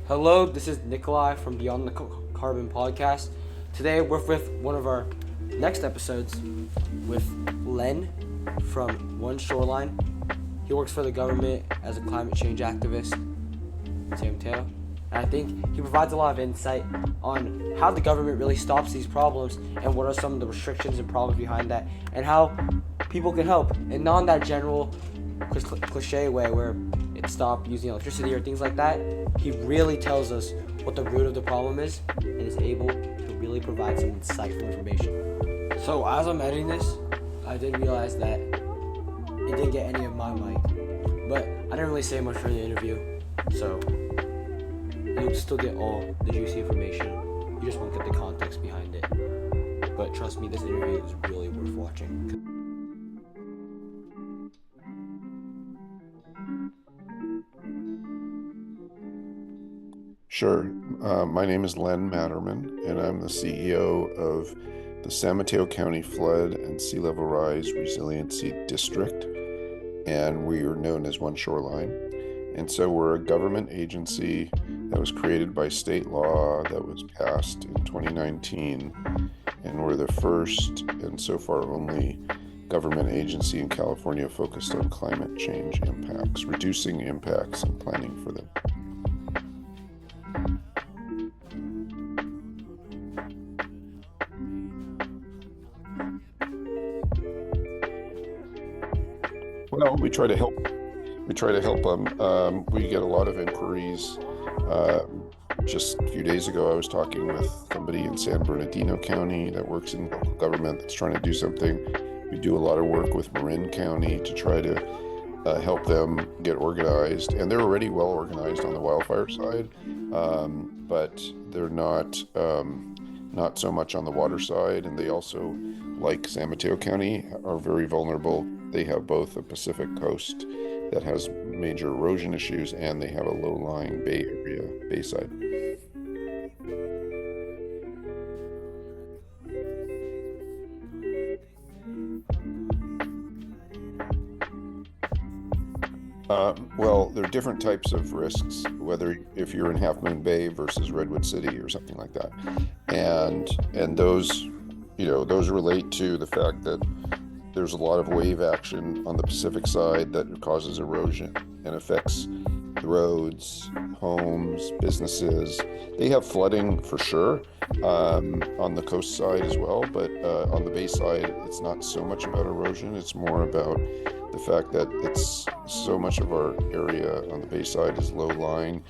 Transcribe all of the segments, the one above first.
Hello, this is Nikolai from Beyond the Carbon podcast. Today we're with one of our next episodes with Len from OneShoreline. He works for the government as a climate change activist, Sam Taylor. And I think he provides a lot of insight on how the government really stops these problems and what are some of the restrictions and problems behind that and how people can help. And not in that general cliche way where it stop using electricity or things like that. He really tells us what the root of the problem is and is able to really provide some insightful information. So as I'm editing this, I did realize that it didn't get any of my mic, but I didn't really say much during the interview, so you'll still get all the juicy information. You just won't get the context behind it. But trust me, this interview is really worth watching. Sure. My name is Len Matterman, and I'm the CEO of the San Mateo County Flood and Sea Level Rise Resiliency District, and we are known as OneShoreline. And so we're a government agency that was created by state law that was passed in 2019, and we're the first and so far only government agency in California focused on climate change impacts, reducing impacts and planning for them. Well, we try to help. We try to help them. We get a lot of inquiries. Just a few days ago, I was talking with somebody in San Bernardino County that works in local government that's trying to do something. We do a lot of work with Marin County to try to help them get organized, and they're already well organized on the wildfire side, but they're not so much on the water side. And they also, like San Mateo County, are very vulnerable. They have both a Pacific coast that has major erosion issues, and they have a low-lying Bay Area, Bayside. Well, there are different types of risks, whether if you're in Half Moon Bay versus Redwood City or something like that, and those relate to the fact that there's a lot of wave action on the Pacific side that causes erosion and affects the roads, homes, businesses. They have flooding for sure, on the coast side as well, but on the bay side, it's not so much about erosion. It's more about the fact that it's so much of our area on the bay side is low lying,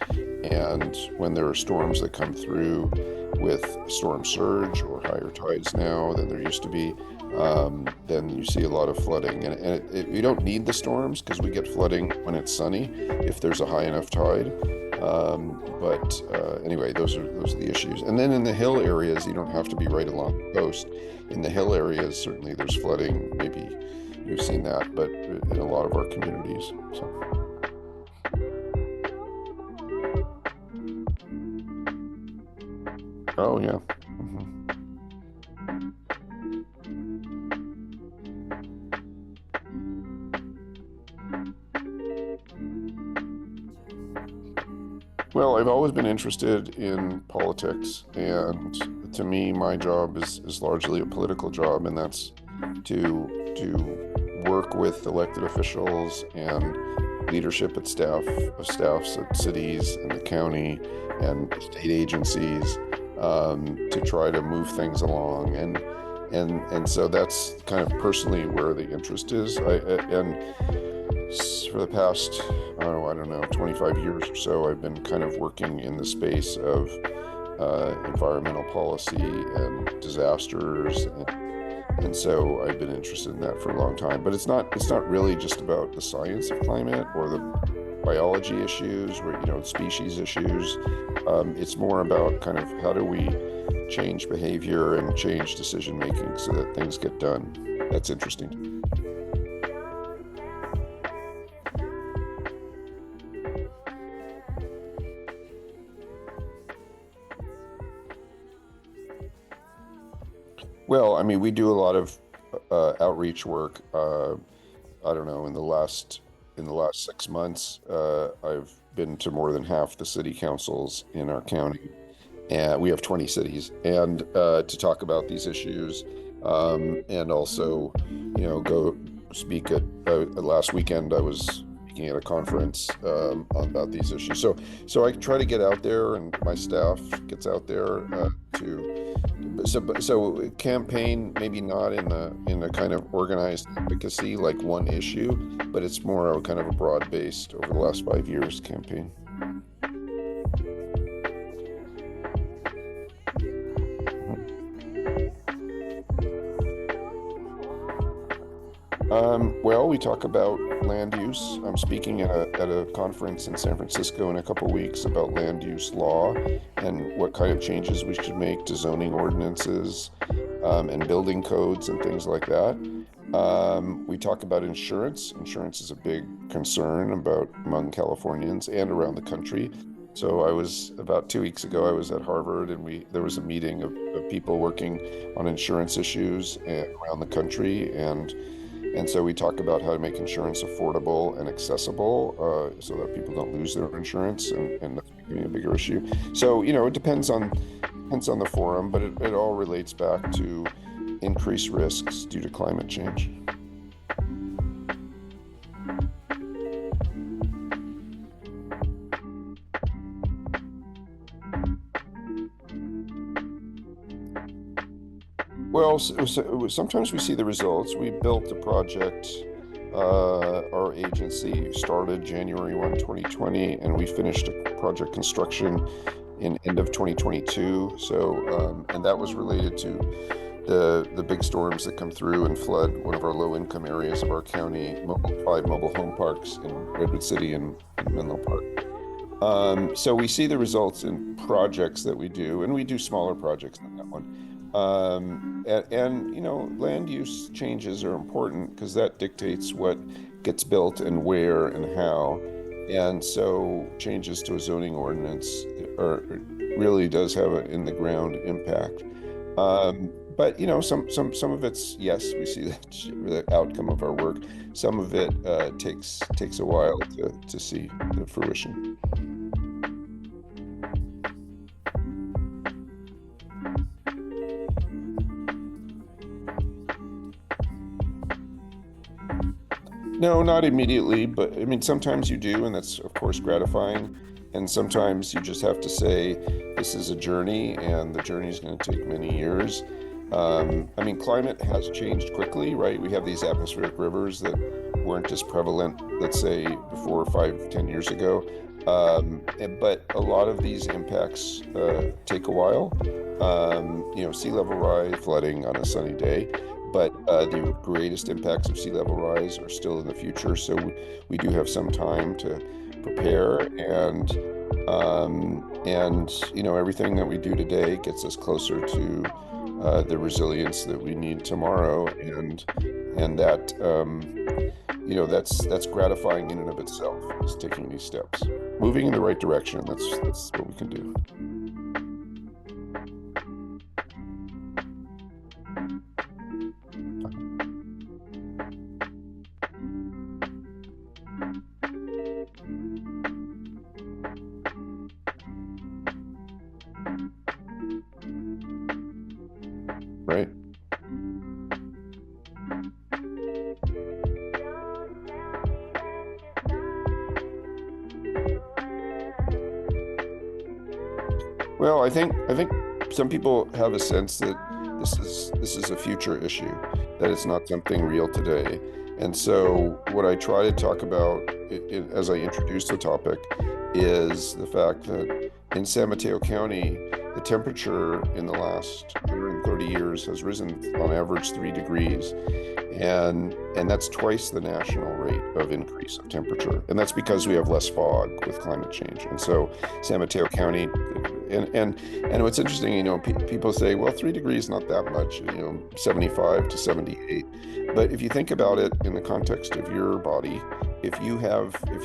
and when there are storms that come through with storm surge or higher tides now than there used to be, then you see a lot of flooding. And we don't need the storms because we get flooding when it's sunny if there's a high enough tide. But anyway, those are the issues. And then in the hill areas, you don't have to be right along the coast. In the hill areas, certainly there's flooding. Maybe you've seen that, but in a lot of our communities. So. Oh yeah. Mhm. Well, I've always been interested in politics, and to me, my job is largely a political job, and that's to work with elected officials and leadership at staffs at cities and the county and state agencies, to try to move things along, and so that's kind of personally where the interest is. And for the past, I don't know, 25 years or so, I've been kind of working in the space of environmental policy and disasters, and so I've been interested in that for a long time. But it's not really just about the science of climate or the biology issues or species issues. It's more about kind of how do we change behavior and change decision making so that things get done. That's interesting to me. Well, I mean, we do a lot of outreach work. I don't know, in the last 6 months, I've been to more than half the city councils in our county, and we have 20 cities, and to talk about these issues, and also, go speak at last weekend. I was speaking at a conference about these issues. So I try to get out there, and my staff gets out there to. So campaign, maybe not in a kind of organized advocacy like one issue, but it's more of a kind of a broad-based over the last 5 years campaign. Well, we talk about land use. I'm speaking at a conference in San Francisco in a couple weeks about land use law and what kind of changes we should make to zoning ordinances, and building codes and things like that. We talk about insurance. Insurance is a big concern about among Californians and around the country. So I was about 2 weeks ago, I was at Harvard, and there was a meeting of people working on insurance issues around the country, and so we talk about how to make insurance affordable and accessible, so that people don't lose their insurance, and that's becoming a bigger issue. So, it depends on the forum, but it all relates back to increased risks due to climate change. Well, sometimes we see the results. We built a project. Our agency started January 1, 2020, and we finished a project construction in end of 2022. So, and that was related to the big storms that come through and flood one of our low-income areas of our county, 5 mobile home parks in Redwood City and Menlo Park. So we see the results in projects that we do, and we do smaller projects than that one. And land use changes are important because that dictates what gets built and where and how. And so changes to a zoning ordinance really does have an in the ground impact. But some of it's, yes, we see the outcome of our work. Some of it takes a while to see the fruition. No, not immediately, but I mean, sometimes you do, and that's of course gratifying. And sometimes you just have to say, this is a journey, and the journey is going to take many years. I mean, climate has changed quickly, right? We have these atmospheric rivers that weren't as prevalent, let's say, before 5, 10 years ago. But a lot of these impacts take a while. Sea level rise, flooding on a sunny day. But the greatest impacts of sea level rise are still in the future. So we do have some time to prepare, and everything that we do today gets us closer to the resilience that we need tomorrow, and that that's gratifying in and of itself, is taking these steps, moving in the right direction. That's what we can do. Right. Well, I think some people have a sense that this is a future issue, that it's not something real today. And so what I try to talk about as I introduce the topic is the fact that in San Mateo County, the temperature in the last 130 years has risen on average 3 degrees. And that's twice the national rate of increase of temperature. And that's because we have less fog with climate change. And so San Mateo County, and what's interesting, people say, well, 3 degrees not that much, 75 to 78. But if you think about it in the context of your body, if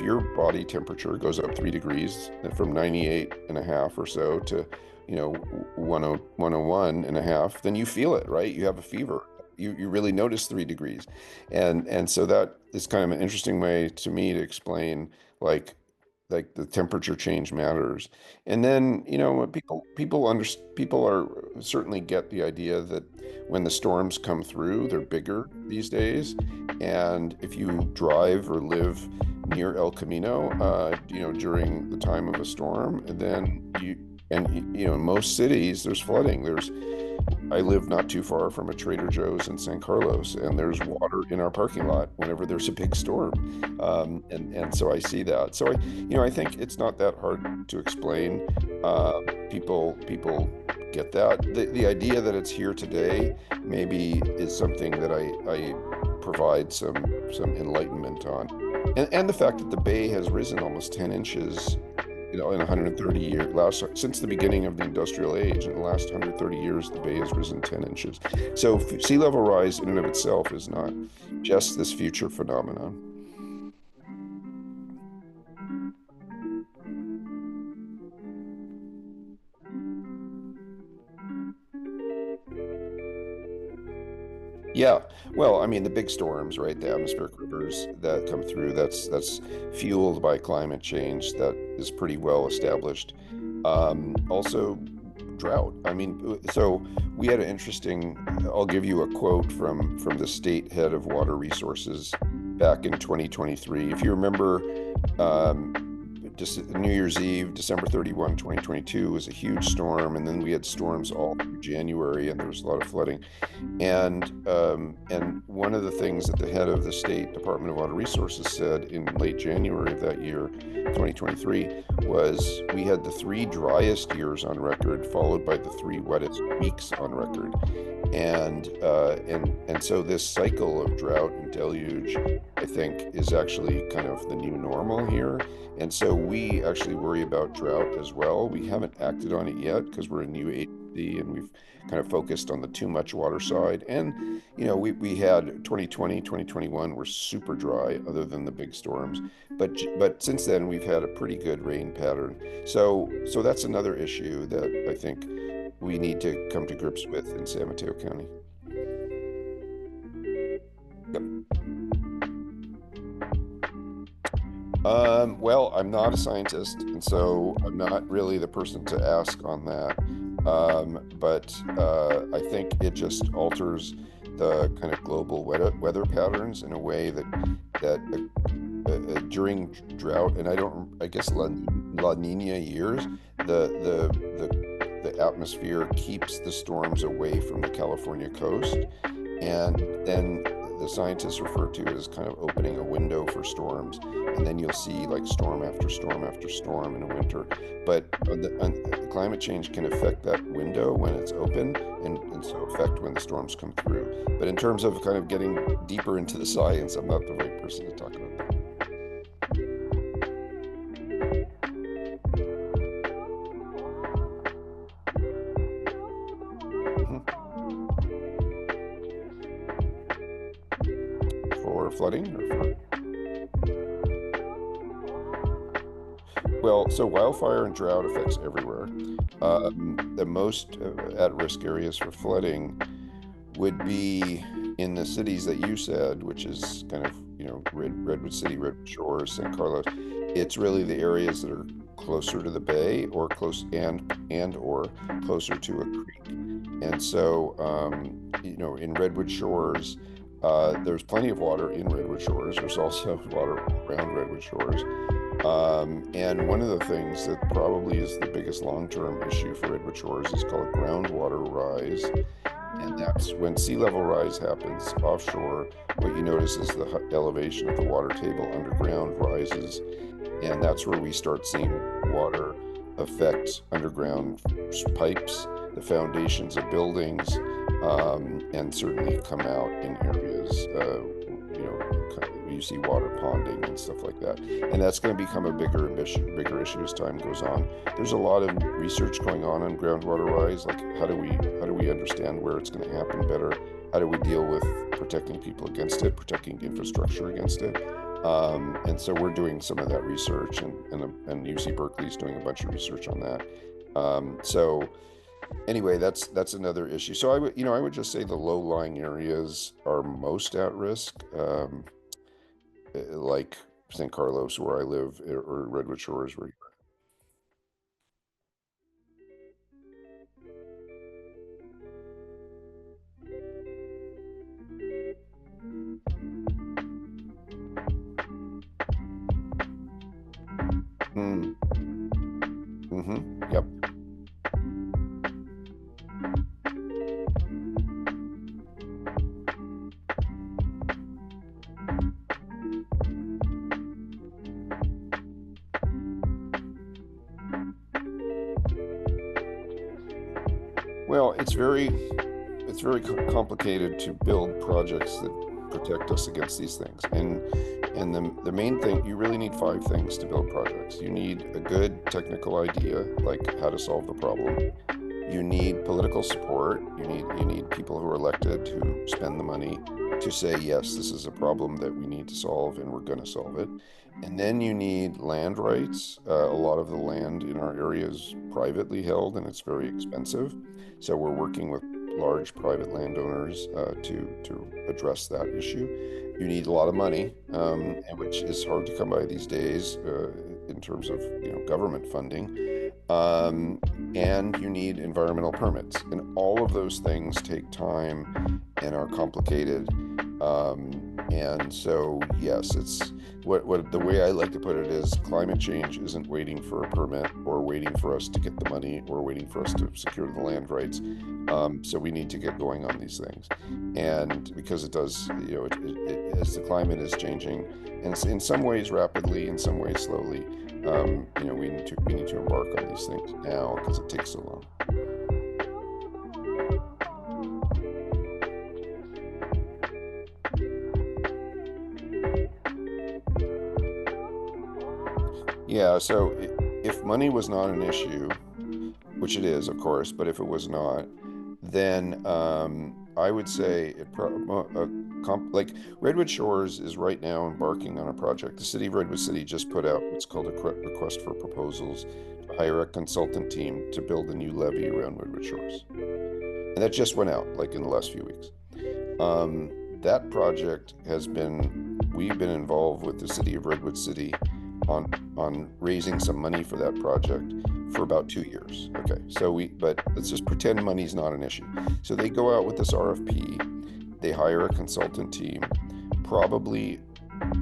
your body temperature goes up 3 degrees from 98 and a half or so to 101 and a half, then you feel it, right? You have a fever. You really notice 3 degrees. And so that is kind of an interesting way to me to explain, like, like the temperature change matters. And then, people are certainly get the idea that when the storms come through, they're bigger these days. And if you drive or live near El Camino, during the time of a storm, and then in most cities, there's flooding. I live not too far from a Trader Joe's in San Carlos, and there's water in our parking lot whenever there's a big storm. And so I see that. So I think it's not that hard to explain. People get that. The idea that it's here today maybe is something that I provide some enlightenment on. And the fact that the bay has risen almost 10 inches, in 130 years, since the beginning of the industrial age, in the last 130 years, the bay has risen 10 inches. So sea level rise in and of itself is not just this future phenomenon. Yeah, well, I mean, the big storms, right? The atmospheric rivers that come through, that's fueled by climate change. That is pretty well established. Also, drought. I mean, so we had an interesting. I'll give you a quote from the state head of water resources back in 2023. If you remember, um, just New Year's Eve, December 31, 2022, was a huge storm, and then we had storms all through January, and there was a lot of flooding. And one of the things that the head of the state Department of Water Resources said in late January of that year, 2023, was we had the three driest years on record, followed by the three wettest weeks on record. And so this cycle of drought and deluge, I think, is actually kind of the new normal here. And so we actually worry about drought as well. We haven't acted on it yet because we're a new agency and we've kind of focused on the too much water side. And, we had 2020, 2021 were super dry other than the big storms. But since then, we've had a pretty good rain pattern. So that's another issue that I think we need to come to grips with in San Mateo County. Yep. Well, I'm not a scientist, and so I'm not really the person to ask on that. But I think it just alters the kind of global weather patterns in a way that during drought, and I guess La Nina years, the atmosphere keeps the storms away from the California coast, and then the scientists refer to it as kind of opening a window for storms, and then you'll see like storm after storm after storm in a winter. But the climate change can affect that window when it's open, and so affect when the storms come through. But in terms of kind of getting deeper into the science, I'm not the right person to talk about that. Mhm. For flooding or for Well, so wildfire and drought affects everywhere. The most at-risk areas for flooding would be in the cities that you said, which is kind of, Redwood City, Redwood Shores, San Carlos. It's really the areas that are closer to the bay or or closer to a creek. And so, in Redwood Shores, there's plenty of water in Redwood Shores. There's also water around Redwood Shores. And one of the things that probably is the biggest long-term issue for Redwood Shores is called groundwater rise. And that's when sea level rise happens offshore. What you notice is the elevation of the water table underground rises. And that's where we start seeing water affect underground pipes, the foundations of buildings, and certainly come out in areas, you see water ponding and stuff like that. And that's going to become a bigger issue as time goes on. There's a lot of research going on groundwater rise, like how do we understand where it's going to happen better? How do we deal with protecting people against it, protecting infrastructure against it? And so we're doing some of that research, and UC Berkeley is doing a bunch of research on that. So anyway, that's another issue. So I would just say the low-lying areas are most at risk, like St. Carlos where I live, or Redwood Shores where you are. Yep. Well, it's very complicated to build projects that protect us against these things. And the main thing, you really need five things to build projects. You need a good technical idea, like how to solve the problem. You need political support. You need people who are elected who spend the money to say, yes, this is a problem that we need to solve and we're going to solve it. And then you need land rights. A lot of the land in our area is privately held and it's very expensive. So we're working with large private landowners to address that issue. You need a lot of money, which is hard to come by these days in terms of government funding. Um, and you need environmental permits, and all of those things take time and are complicated. And so, yes, it's what the way I like to put it is climate change isn't waiting for a permit or waiting for us to get the money or waiting for us to secure the land rights. So we need to get going on these things, and because it does, as the climate is changing, and in some ways rapidly, in some ways slowly, we need to embark on these things now because it takes so long. Yeah, so if money was not an issue, which it is, of course, but if it was not, then I would say like Redwood Shores is right now embarking on a project. The city of Redwood City just put out what's called a request for proposals to hire a consultant team to build a new levee around Redwood Shores. And that just went out like in the last few weeks. That project we've been involved with the city of Redwood City on raising some money for that project for about 2 years. Okay, but let's just pretend money's not an issue. So they go out with this RFP, they hire a consultant team. Probably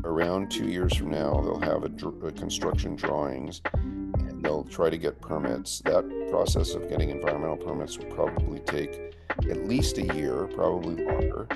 around 2 years from now, they'll have a construction drawings and they'll try to get permits. That process of getting environmental permits will probably take at least a year, probably longer.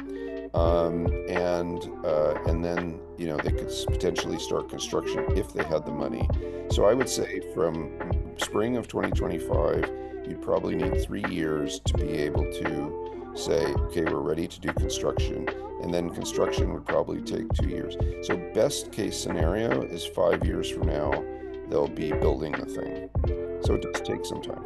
And then they could potentially start construction if they had the money. So I would say from spring of 2025, you'd probably need 3 years to be able to say, okay, we're ready to do construction, and then construction would probably take 2 years. So best case scenario is 5 years from now, they'll be building the thing. So it does take some time.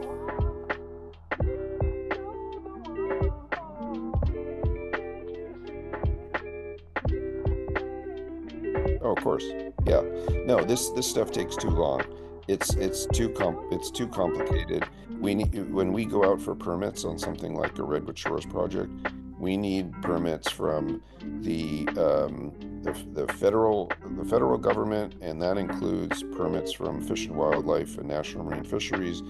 Oh, of course. Yeah. No, this stuff takes too long. It's too complicated. When we go out for permits on something like a Redwood Shores project, we need permits from the federal government, and that includes permits from Fish and Wildlife and National Marine Fisheries.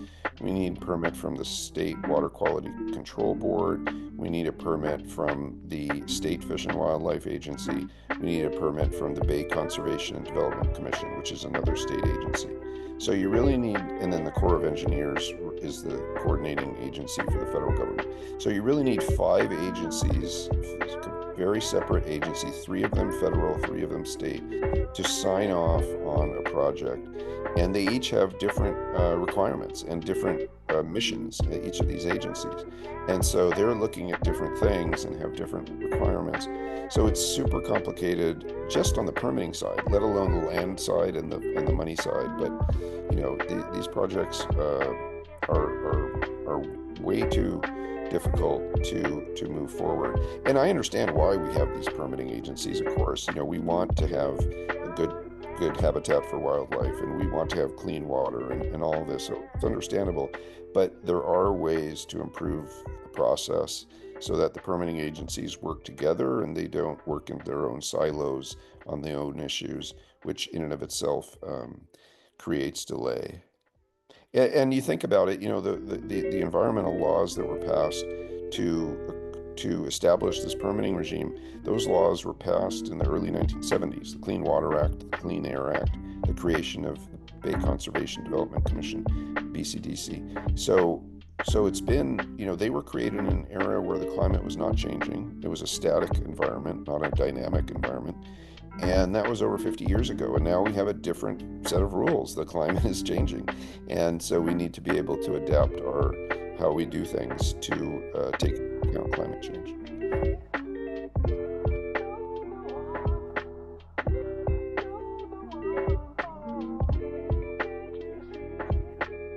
We need permit from the State Water Quality Control Board. We need a permit from the State Fish and Wildlife Agency. We need a permit from the Bay Conservation and Development Commission, which is another state agency. So you really need, and then the Corps of Engineers is the coordinating agency for the federal government. So you really need five agencies, very separate agencies, three of them federal, three of them state, to sign off on a project. And they each have different requirements and different missions at each of these agencies. And so they're looking at different things and have different requirements. So it's super complicated just on the permitting side, let alone the land side and the money side. But these projects are way too difficult to move forward. And I understand why we have these permitting agencies. Of course, we want to have a good habitat for wildlife, and we want to have clean water and all of this. So it's understandable, but there are ways to improve the process so that the permitting agencies work together and they don't work in their own silos on their own issues. which in and of itself creates delay. And you think about it, the environmental laws that were passed to establish this permitting regime, those laws were passed in the early 1970s, the Clean Water Act, the Clean Air Act, the creation of the Bay Conservation Development Commission, BCDC. So it's been, they were created in an era where the climate was not changing. It was a static environment, not a dynamic environment. And that was over 50 years ago. And now we have a different set of rules. The climate is changing. And so we need to be able to adapt how we do things to take into account climate change.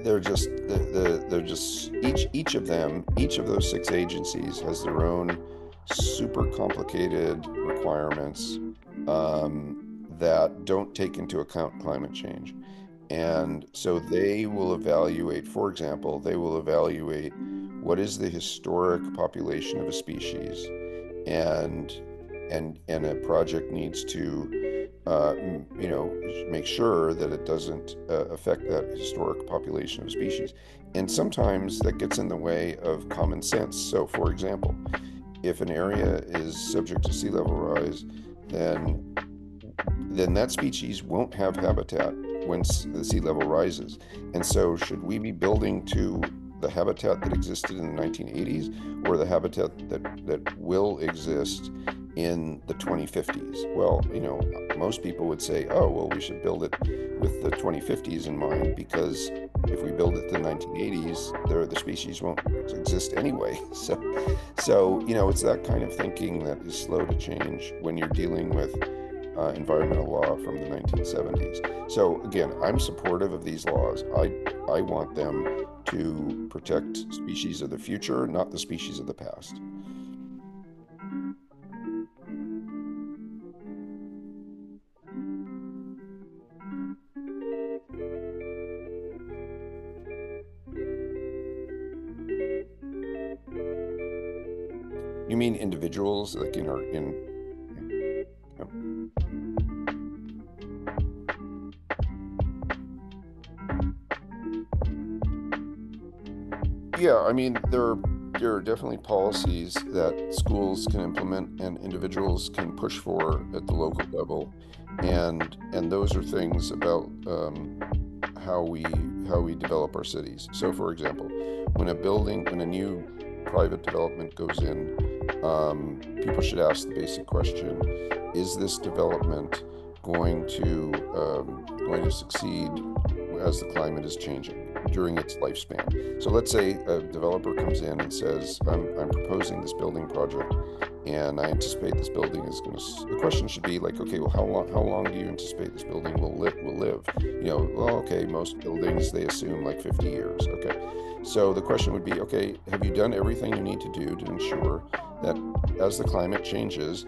They're just each of them, each of those 6 agencies has their own super complicated requirements that don't take into account climate change. And so they will evaluate, for example, what is the historic population of a species, and a project needs to make sure that it doesn't affect that historic population of species. And sometimes that gets in the way of common sense. So, for example, if an area is subject to sea level rise, then that species won't have habitat once the sea level rises. And so should we be building to the habitat that existed in the 1980s, or the habitat that will exist in the 2050s? Well, most people would say, oh, well, we should build it with the 2050s in mind, because if we build it to the 1980s, the species won't exist anyway. So it's that kind of thinking that is slow to change when you're dealing with environmental law from the 1970s. So again, I'm supportive of these laws. I want them to protect species of the future, not the species of the past. You mean individuals, like Yeah, I mean, there are definitely policies that schools can implement and individuals can push for at the local level, and those are things about how we develop our cities. So, for example, when a new private development goes in, people should ask the basic question: is this development going to succeed as the climate is changing during its lifespan? So let's say a developer comes in and says, I'm proposing this building project, and I anticipate this building is going to. The question should be like, okay, well, how long do you anticipate this building will live? Well, okay, most buildings, they assume like 50 years. Okay, so the question would be, okay, have you done everything you need to do to ensure that as the climate changes,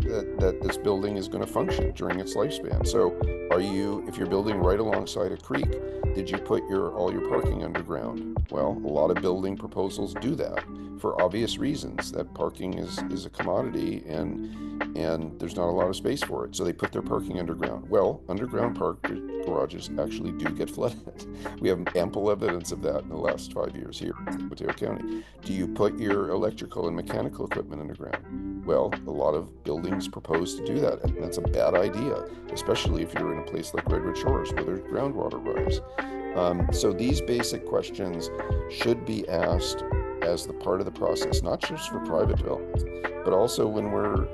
that this building is going to function during its lifespan? So if you're building right alongside a creek, did you put all your parking underground? Well, a lot of building proposals do that for obvious reasons, that parking is a commodity, and there's not a lot of space for it. So they put their parking underground. Well, underground garages actually do get flooded. We have ample evidence of that in the last 5 years here in San Mateo County. Do you put your electrical and mechanical equipment underground? Well, a lot of buildings propose to do that, and that's a bad idea, especially if you're in a place like Redwood Shores where there's groundwater rise. So these basic questions should be asked as the part of the process, not just for private development, but also when we're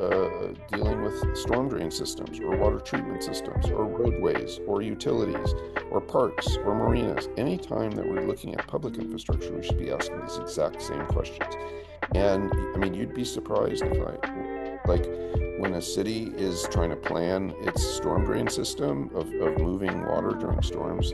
dealing with storm drain systems or water treatment systems or roadways or utilities or parks or marinas. Anytime that we're looking at public infrastructure, we should be asking these exact same questions. And I mean, you'd be surprised when a city is trying to plan its storm drain system of moving water during storms,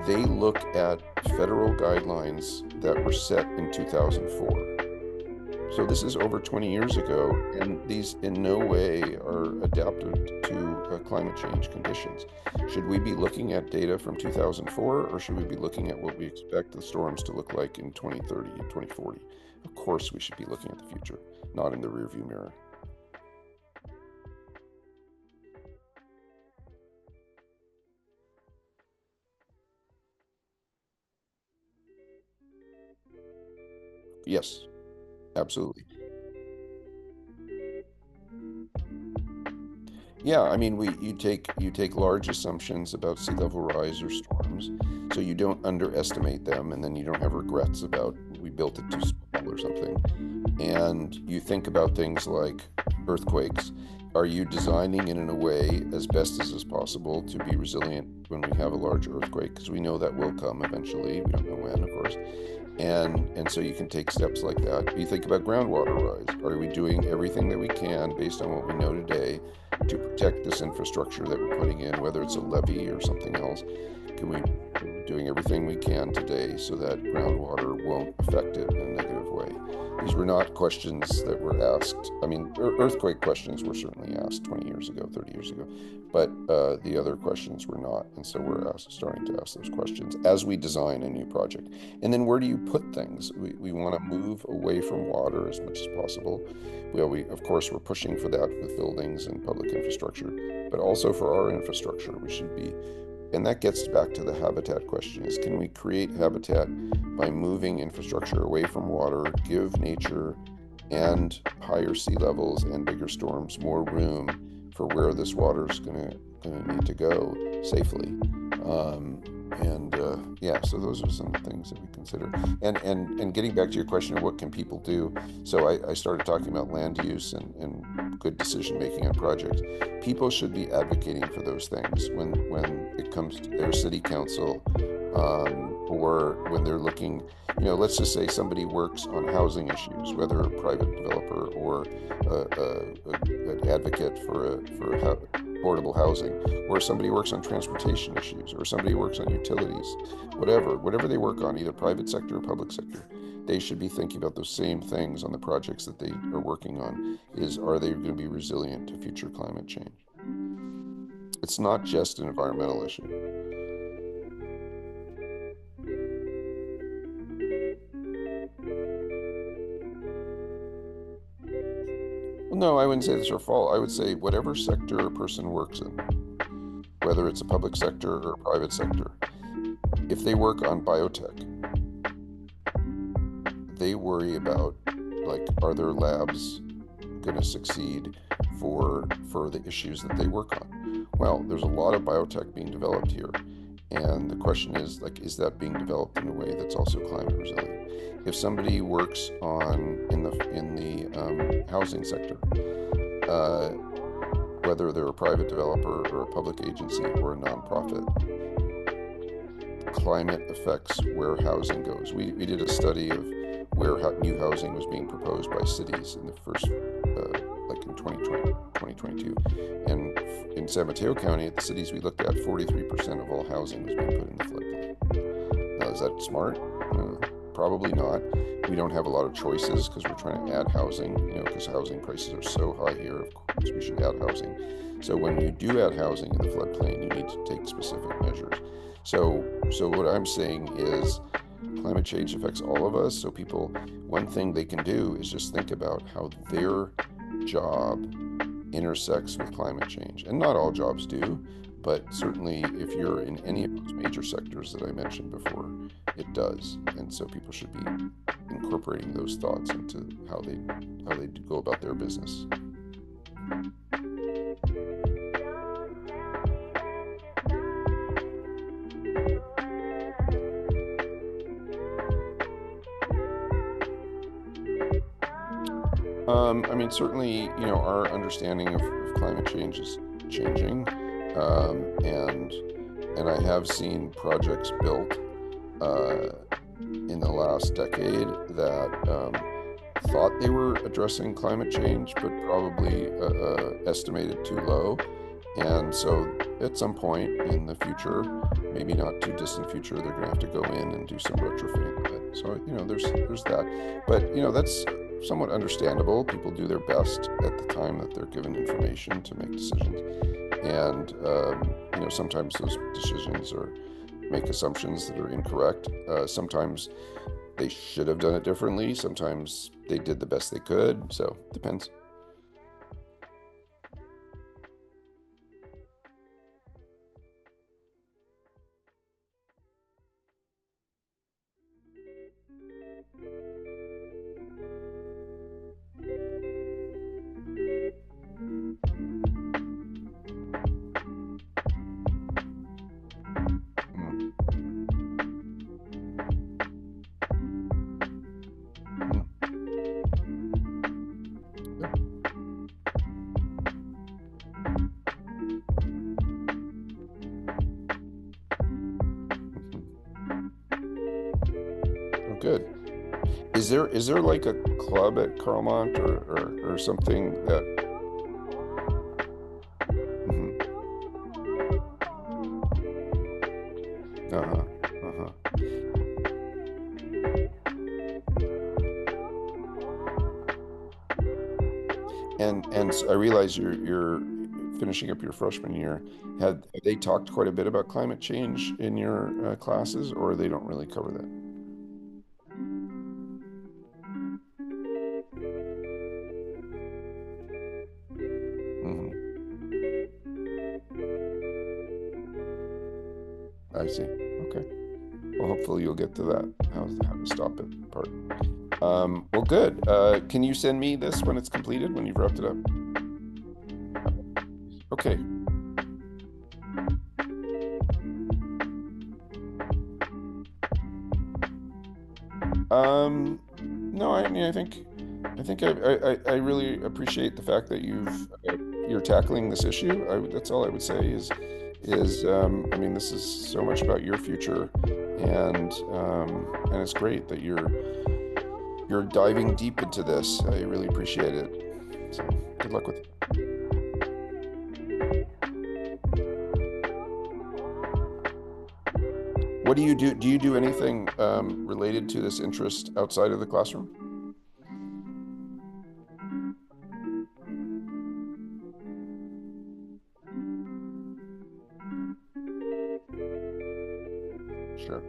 they look at federal guidelines that were set in 2004. So this is over 20 years ago, and these in no way are adapted to climate change conditions. Should we be looking at data from 2004, or should we be looking at what we expect the storms to look like in 2030 and 2040? Of course, we should be looking at the future, not in the rearview mirror. Yes, absolutely. Yeah, I mean, you take large assumptions about sea level rise or storms, so you don't underestimate them, and then you don't have regrets about we built it too small or something. And you think about things like earthquakes. Are you designing it in a way as best as is possible to be resilient when we have a large earthquake? Because we know that will come eventually. We don't know when, of course. And so you can take steps like that. You think about groundwater rise. Are we doing everything that we can based on what we know today to protect this infrastructure that we're putting in, whether it's a levee or something else? Can we are we doing everything we can today so that groundwater won't affect it in a negative way? These were not questions that were asked. I mean, earthquake questions were certainly asked 20 years ago, 30 years ago, but the other questions were not. And so we're starting to ask those questions as we design a new project. And then where do you put things? We want to move away from water as much as possible. Well, of course, we're pushing for that with buildings and public infrastructure, but also for our infrastructure, we should be, and that gets back to the habitat question, is can we create habitat by moving infrastructure away from water, give nature and higher sea levels and bigger storms more room for where this water is gonna need to go safely. And yeah, so those are some things that we consider. And getting back to your question of what can people do, so I started talking about land use and good decision making on projects. People should be advocating for those things when it comes to their city council, or when they're looking. Let's just say somebody works on housing issues, whether a private developer or an advocate for affordable housing, or somebody works on transportation issues, or somebody works on utilities, whatever they work on, either private sector or public sector, they should be thinking about those same things on the projects that they are working on. Are they going to be resilient to future climate change? It's not just an environmental issue. Well, no, I wouldn't say it's their fault. I would say whatever sector a person works in, whether it's a public sector or a private sector, if they work on biotech, they worry about, like, are their labs going to succeed for the issues that they work on? Well, there's a lot of biotech being developed here, and the question is, like, is that being developed in a way that's also climate resilient? If somebody works in the housing sector, uh, whether they're a private developer or a public agency or a nonprofit, climate affects where housing goes. We did a study of where new housing was being proposed by cities in the first, like in 2020, 2022. And in San Mateo County, at the cities we looked at, 43% of all housing was being put in the floodplain. Now, is that smart? Probably not. We don't have a lot of choices because we're trying to add housing, because housing prices are so high here. Of course, we should add housing. So when you do add housing in the floodplain, you need to take specific measures. So what I'm saying is climate change affects all of us. So one thing they can do is just think about how their job intersects with climate change. And not all jobs do, but certainly if you're in any of those major sectors that I mentioned before, it does. And so people should be incorporating those thoughts into how they go about their business. I mean, certainly, our understanding of climate change is changing, and I have seen projects built uh, in the last decade that thought they were addressing climate change, but probably estimated too low. And so, at some point in the future, maybe not too distant future, they're going to have to go in and do some retrofitting of it. So, there's that. But that's somewhat understandable. People do their best at the time that they're given information to make decisions, and sometimes those decisions make assumptions that are incorrect. Sometimes they should have done it differently. Sometimes they did the best they could. So depends. good. Is there like a club at Carlmont or something that? Mhm. Uh-huh. Uh-huh. And I realize you're finishing up your freshman year. Have they talked quite a bit about climate change in your classes, or they don't really cover that? Hmm. I see. Okay. Well, hopefully you'll get to that how to stop it part. Well, good. Can you send me this when it's completed, when you've wrapped it up? Okay. No, I mean, I think I really appreciate the fact that you're tackling this issue. That's all I would say is I mean, this is so much about your future, and it's great that you're diving deep into this. I really appreciate it. So good luck with it. What do you do? Do you do anything related to this interest outside of the classroom? Sure.